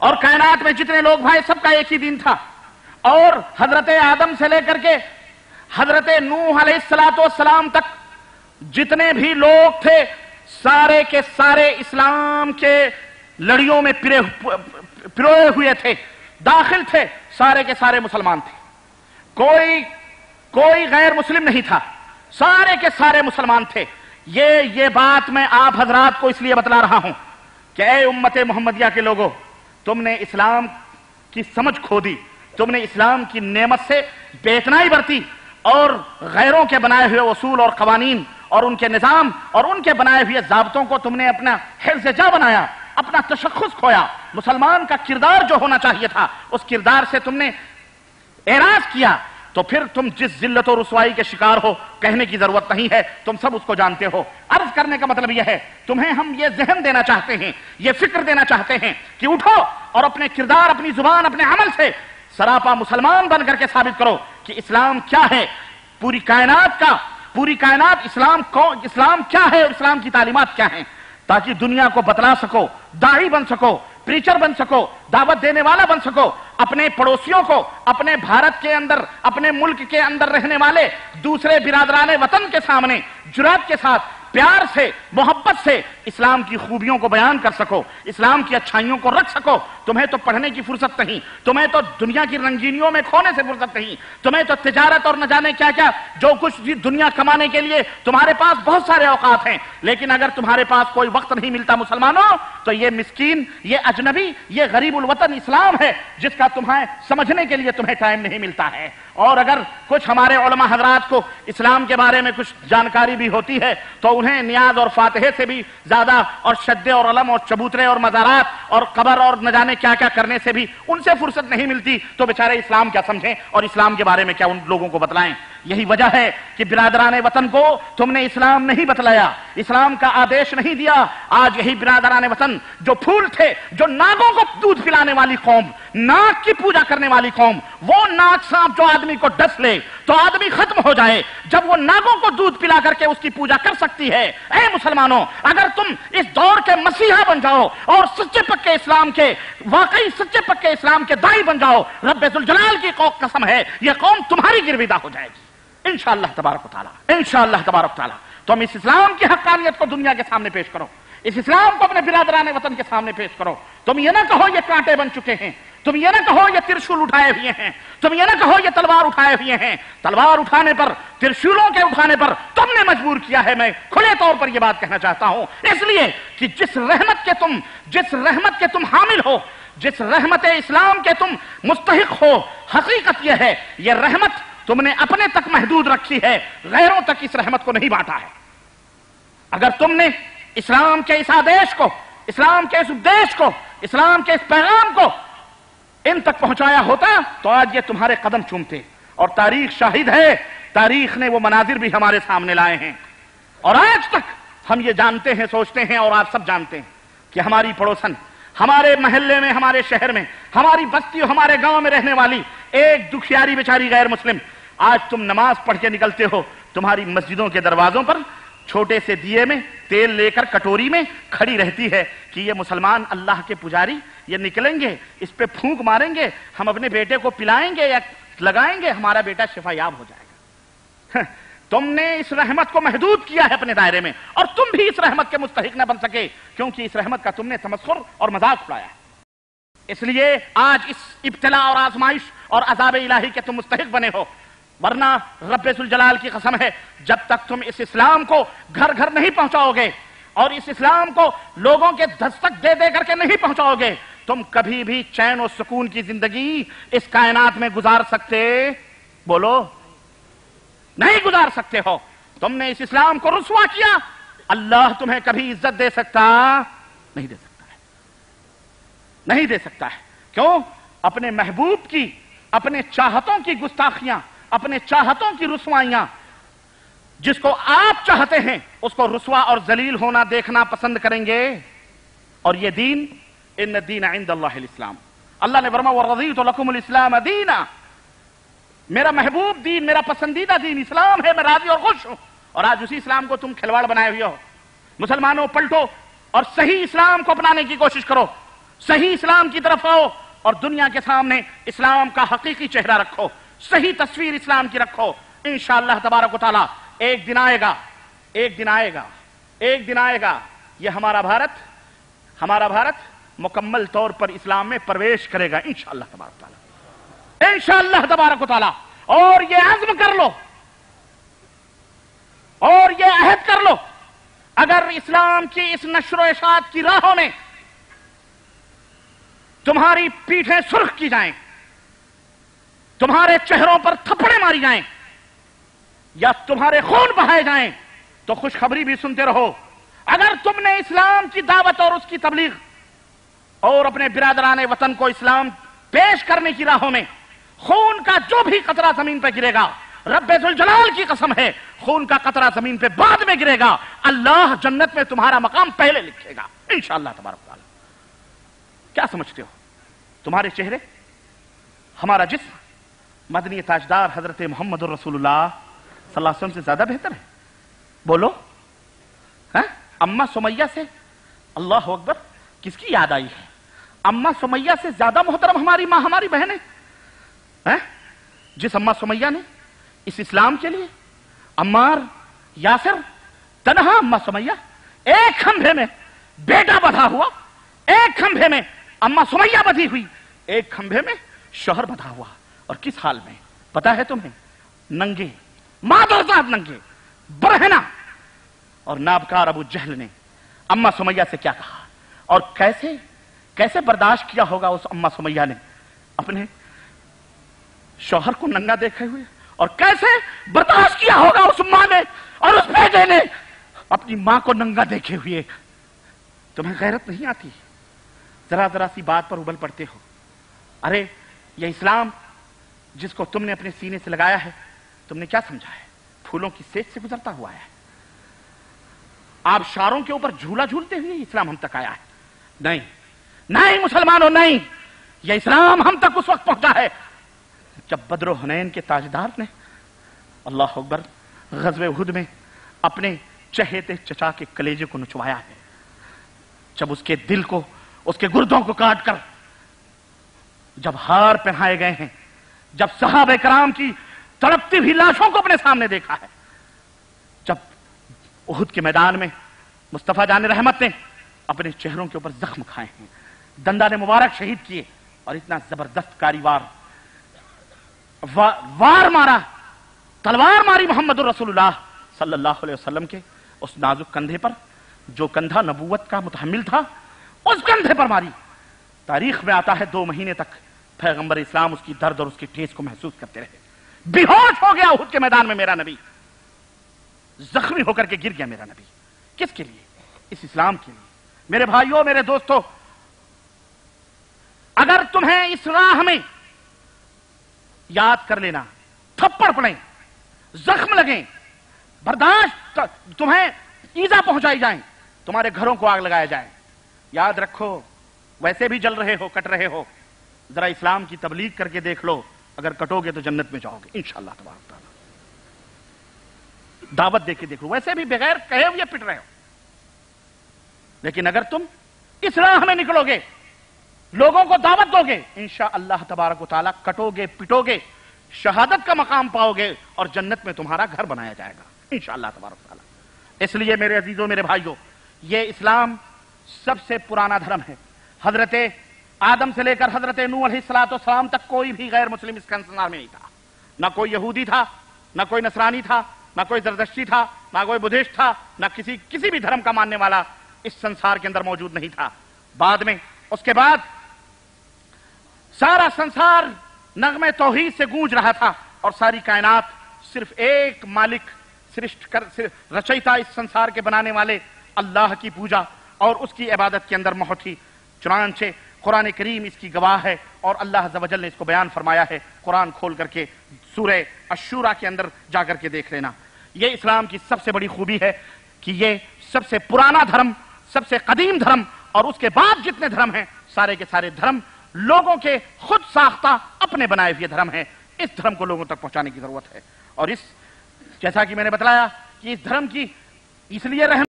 اور کائنات میں جتنے لوگ بھائی سب کا ایک ہی دین تھا، اور حضرت آدم سے لے کر کے حضرت نوح علیہ السلام تک جتنے بھی لوگ تھے سارے کے سارے اسلام کے لڑیوں میں پروئے ہوئے تھے، داخل تھے، سارے کے سارے مسلمان تھے، کوئی غیر مسلم نہیں تھا، سارے کے سارے مسلمان تھے۔ یہ بات میں آپ حضرات کو اس لیے بتلا رہا ہوں کہ اے امت محمدیہ کے لوگوں، تم نے اسلام کی سمجھ کھو دی، تم نے اسلام کی نعمت سے بے اتنائی برتی، اور غیروں کے بنائے ہوئے اصول اور قوانین اور ان کے نظام اور ان کے بنائے ہوئے ضابطوں کو تم نے اپنا حفظ جا بنایا، اپنا تشخص کھویا۔ مسلمان کا کردار جو ہونا چاہیے تھا اس کردار سے تم نے اعراض کیا، تو پھر تم جس ذلت و رسوائی کے شکار ہو کہنے کی ضرورت نہیں ہے، تم سب اس کو جانتے ہو۔ عرض کرنے کا مطلب یہ ہے، تمہیں ہم یہ ذہن دینا چاہتے ہیں، یہ فکر دینا چاہتے ہیں کہ اٹھو اور اپنے کردار، اپنی زبان، اپنے عمل سے سراپا مسلمان بن کر کے ثابت کرو کہ اسلام کیا ہے، پوری کائنات اسلام کیا ہے اور اسلام کی تعلیمات کیا ہیں، تاکہ دنیا کو بتلا سکو، داعی بن سکو، پریچر بن سکو، دعوت دینے والا بن سکو، اپنے پڑوسیوں کو، اپنے بھارت کے اندر، اپنے ملک کے اندر رہنے والے دوسرے برادران وطن کے سامنے جرات کے ساتھ، پیار سے، محبت سے اسلام کی خوبیوں کو بیان کر سکو، اسلام کی اچھائیوں کو رکھ سکو۔ تمہیں تو پڑھنے کی فرصت نہیں، تمہیں تو دنیا کی رنگینیوں میں کھونے سے فرصت نہیں، تمہیں تو تجارت اور نہ جانے کیا کیا جو کچھ بھی دنیا کمانے کے لیے تمہارے پاس بہت سارے اوقات ہیں، لیکن اگر تمہارے پاس کوئی وقت نہیں ملتا مسلمانوں، تو یہ مسکین، یہ اجنبی، یہ غریب الوطن اسلام ہے جس کا تمہیں سمجھنے کے لیے تمہیں ٹائم نہیں ملتا ہے۔ اور اگر کچھ ہمارے علماء حضرات کو اسلام کے بارے میں کچھ جانکاری بھی ہوتی ہے تو انہیں نیاز اور فاتحے سے بھی زیادہ، اور شدے اور علم اور چبوترے اور مزارات اور قبر اور نہ جانے کیا کیا کرنے سے بھی ان سے فرصت نہیں ملتی، تو بیچارے اسلام کیا سمجھیں اور اسلام کے بارے میں کیا ان لوگوں کو بتلائیں۔ یہی وجہ ہے کہ برادران وطن کو تم نے اسلام نہیں بتلایا، اسلام کا آدیش نہیں دیا۔ آج یہی برادران وطن جو پھول تھے، جو ناگوں کو دودھ پلانے والی قوم، ناگ کی پوجا کرنے والی قوم، وہ ناگ سانپ جو آدمی کو ڈس لے تو آدمی ختم ہو جائے، جب وہ ناگوں کو دودھ پلا کر کے اس کی پوجا کر سکتی ہے۔ اے مسلمانوں، اگر تم اس دور کے مسیحا بن جاؤ اور سچے پکے اسلام کے، واقعی سچے پکے اسلام کے داعی بن جاؤ، رب ذوالجلال کی قسم ہے یہ قوم تمہاری گرویدہ ہو جائے گی انشاءاللہ تبارک و تعالی، انشاءاللہ تبارک و تعالی۔ تم اس اسلام کی حقانیت کو دنیا کے سامنے پیش کرو، اس اسلام کو اپنے برادران وطن کے سامنے پیش کرو۔ تم یہ نہ کہو یہ کانٹے بن چکے ہیں، تم یہ نہ کہو یہ ترشول اٹھائے ہوئے ہیں، تم یہ نہ کہو یہ تلوار اٹھائے ہوئے ہیں۔ تلوار اٹھانے پر، ترشولوں کے اٹھانے پر تم نے مجبور کیا ہے۔ میں کھلے طور پر یہ بات کہنا چاہتا ہوں، اس لیے کہ جس رحمت کے تم حامل ہو، جس رحمت اسلام کے تم مستحق ہو، حقیقت یہ ہے یہ رحمت تم نے اپنے تک محدود رکھی ہے، غیروں تک اس رحمت کو نہیں بانٹا ہے۔ اگر تم نے اسلام کے اس آدیش کو، اسلام کے اس اپدیش کو، اسلام کے اس پیغام کو ان تک پہنچایا ہوتا تو آج یہ تمہارے قدم چومتے۔ اور تاریخ شاہد ہے، تاریخ نے وہ مناظر بھی ہمارے سامنے لائے ہیں، اور آج تک ہم یہ جانتے ہیں، سوچتے ہیں، اور آپ سب جانتے ہیں کہ ہماری پڑوسن، ہمارے محلے میں، ہمارے شہر میں، ہماری بستی اور ہمارے گاؤں میں رہنے والی ایک دکھیاری بیچاری غیر مسلم، آج تم نماز پڑھ کے نکلتے ہو، تمہاری مسجدوں کے دروازوں پر چھوٹے سے دیے میں تیل لے کر کٹوری میں کھڑی رہتی ہے کہ یہ مسلمان اللہ کے پجاری، یہ نکلیں گے، اس پہ پھونک ماریں گے، ہم اپنے بیٹے کو پلائیں گے یا لگائیں گے، ہمارا بیٹا شفا یاب ہو جائے گا۔ تم نے اس رحمت کو محدود کیا ہے اپنے دائرے میں، اور تم بھی اس رحمت کے مستحق نہ بن سکے، کیونکہ اس رحمت کا تم نے تمسخر اور مذاق اڑایا ہے۔ اس لیے آج اس ابتلا اور آزمائش اور عذاب الہی کے تم مستحق بنے ہو، ورنہ رب ذوالجلال کی قسم ہے جب تک تم اس اسلام کو گھر گھر نہیں پہنچاؤ گے اور اس اسلام کو لوگوں کے دستک دے دے کر کے نہیں پہنچاؤ گے، تم کبھی بھی چین و سکون کی زندگی اس کائنات میں گزار سکتے، بولو، نہیں گزار سکتے ہو۔ تم نے اس اسلام کو رسوا کیا، اللہ تمہیں کبھی عزت دے سکتا نہیں، دے سکتا ہے، نہیں دے سکتا ہے۔ کیوں؟ اپنے محبوب کی، اپنے چاہتوں کی گستاخیاں، اپنے چاہتوں کی رسوائیاں، جس کو آپ چاہتے ہیں اس کو رسوا اور ذلیل ہونا دیکھنا پسند کریں گے۔ اور یہ دین، ان الدین عند اللہ الاسلام، اللہ نے فرمایا وَرَضِيتُ لَكُمُ الْإِسْلَامَ دِينًا، میرا محبوب دین، میرا پسندیدہ دین اسلام ہے، میں راضی اور خوش ہوں۔ اور آج اسی اسلام کو تم کھلواڑ بنائے ہوئے ہو۔ مسلمانوں پلٹو اور صحیح اسلام کو اپنانے کی کوشش کرو، صحیح اسلام کی طرف آؤ اور دنیا کے سامنے اسلام کا حقیقی چہرہ رکھو، صحیح تصویر اسلام کی رکھو۔ انشاءاللہ تبارک و تعالی ایک دن آئے گا، ایک دن آئے گا، ایک دن آئے گا، یہ ہمارا بھارت مکمل طور پر اسلام میں پرویش کرے گا انشاءاللہ تبارک و تعالی، انشاءاللہ تبارک و تعالی۔ اور یہ عزم کر لو اور یہ عہد کر لو، اگر اسلام کی اس نشر و اشاعت کی راہوں میں تمہاری پیٹھیں سرخ کی جائیں، تمہارے چہروں پر تھپڑے ماری جائیں یا تمہارے خون بہائے جائیں تو خوشخبری بھی سنتے رہو، اگر تم نے اسلام کی دعوت اور اس کی تبلیغ اور اپنے برادران وطن کو اسلام پیش کرنے کی راہوں میں خون کا جو بھی قطرہ زمین پہ گرے گا، رب ذوالجلال کی قسم ہے خون کا قطرہ زمین پہ بعد میں گرے گا، اللہ جنت میں تمہارا مقام پہلے لکھے گا انشاءاللہ تبارک تعالی۔ کیا سمجھتے ہو؟ تمہارے چہرے، ہمارا جسم مدنی تاجدار حضرت محمد رسول اللہ صلی اللہ علیہ وسلم سے زیادہ بہتر ہے؟ بولو۔ اماں سمیہ سے، اللہ اکبر، کس کی یاد آئی ہے؟ اماں سمیہ سے زیادہ محترم ہماری ماں، ہماری بہنیں، جس اماں سمیہ نے اس اسلام کے لیے عمار، یاسر، تنہا اماں سمیہ، ایک کھمبے میں بیٹا بدھا ہوا، ایک کھمبے میں اماں سمیہ بدھی ہوئی، ایک کھمبے میں شوہر بدھا ہوا، اور کس حال میں پتا ہے تمہیں؟ ننگے، مادرزاد ننگے، برہنہ۔ اور نابکار ابو جہل نے اماں سمیہ سے کیا کہا اور کیسے برداشت کیا ہوگا اس اماں سمیہ نے اپنے شوہر کو ننگا دیکھے ہوئے، اور کیسے برداشت کیا ہوگا اس ماں نے اور اس بیٹے نے اپنی ماں کو ننگا دیکھے ہوئے۔ تمہیں غیرت نہیں آتی؟ ذرا سی بات پر ابل پڑتے ہو۔ ارے یہ اسلام جس کو تم نے اپنے سینے سے لگایا ہے، تم نے کیا سمجھا ہے؟ پھولوں کی سیج سے گزرتا ہوا ہے؟ آپ شاروں کے اوپر جھولا جھولتے ہوئے اسلام ہم تک آیا ہے؟ نہیں مسلمانوں، نہیں، یہ اسلام ہم تک اس وقت پہنچا ہے جب بدر و حنین کے تاجدار نے، اللہ اکبر، غزوہ احد میں اپنے چہیتے چچا کے کلیجے کو نچوایا ہے، جب اس کے دل کو، اس کے گردوں کو کاٹ کر جب ہار پہنائے گئے ہیں، جب صحابہ کرام کی تڑپتی ہوئی لاشوں کو اپنے سامنے دیکھا ہے، جب احد کے میدان میں مصطفیٰ جان رحمت نے اپنے چہروں کے اوپر زخم کھائے ہیں، دندان مبارک شہید کیے، اور اتنا زبردست کاریوار وار مارا، تلوار ماری محمد الرسول اللہ صلی اللہ علیہ وسلم کے اس نازک کندھے پر، جو کندھا نبوت کا متحمل تھا، اس کندھے پر ماری۔ تاریخ میں آتا ہے 2 مہینے تک پیغمبر اسلام اس کی درد اور اس کی ٹھیس کو محسوس کرتے رہے، بے ہوش ہو گیا احد کے میدان میں میرا نبی، زخمی ہو کر کے گر گیا میرا نبی۔ کس کے لیے؟ اس اسلام کے لیے۔ میرے بھائیوں، میرے دوستوں، اگر تمہیں اس راہ میں یاد کر لینا، تھپڑ پڑیں، زخم لگیں، برداشت، تمہیں ایذا پہنچائی جائیں، تمہارے گھروں کو آگ لگایا جائے، یاد رکھو ویسے بھی جل رہے ہو، کٹ رہے ہو، ذرا اسلام کی تبلیغ کر کے دیکھ لو، اگر کٹو گے تو جنت میں جاؤ گے انشاءاللہ تبارک تعالی۔ دعوت دے کے دیکھ لو، ویسے بھی بغیر کہے ہوئے پٹ رہے ہو، لیکن اگر تم اس راہ میں نکلو گے، لوگوں کو دعوت دو گے، انشاءاللہ تبارک و تعالی کٹو گے، پٹو گے، شہادت کا مقام پاؤ گے، اور جنت میں تمہارا گھر بنایا جائے گا انشاءاللہ تبارک و تعالی۔ اس لیے میرے عزیزوں، میرے بھائیوں، یہ اسلام سب سے پرانا دھرم ہے۔ حضرت آدم سے لے کر حضرت نوح علیہ السلام تک کوئی بھی غیر مسلم اس سنسار میں نہیں تھا، نہ کوئی یہودی تھا، نہ کوئی نصرانی تھا، نہ کوئی زردشتی تھا، نہ کوئی بدھسٹ تھا، نہ کسی بھی دھرم کا ماننے والا اس سنسار کے اندر موجود نہیں تھا۔ بعد میں، اس کے بعد سارا سنسار نغمے توحید سے گونج رہا تھا، اور ساری کائنات صرف ایک مالک، رچیتا اس سنسار کے بنانے والے اللہ کی پوجا اور اس کی عبادت کے اندر محو تھی۔ چنانچہ قرآن کریم اس کی گواہ ہے، اور اللہ عز و جل نے اس کو بیان فرمایا ہے۔ قرآن کھول کر کے سورہ الشورى کے اندر جا کر کے دیکھ لینا۔ یہ اسلام کی سب سے بڑی خوبی ہے کہ یہ سب سے پرانا دھرم، سب سے قدیم دھرم، اور اس کے بعد جتنے دھرم ہیں سارے کے سارے دھرم لوگوں کے خود ساختہ اپنے بنائے ہوئے دھرم ہیں۔ اس دھرم کو لوگوں تک پہنچانے کی ضرورت ہے، اور جیسا کہ میں نے بتلایا کہ اس دھرم کی اس لیے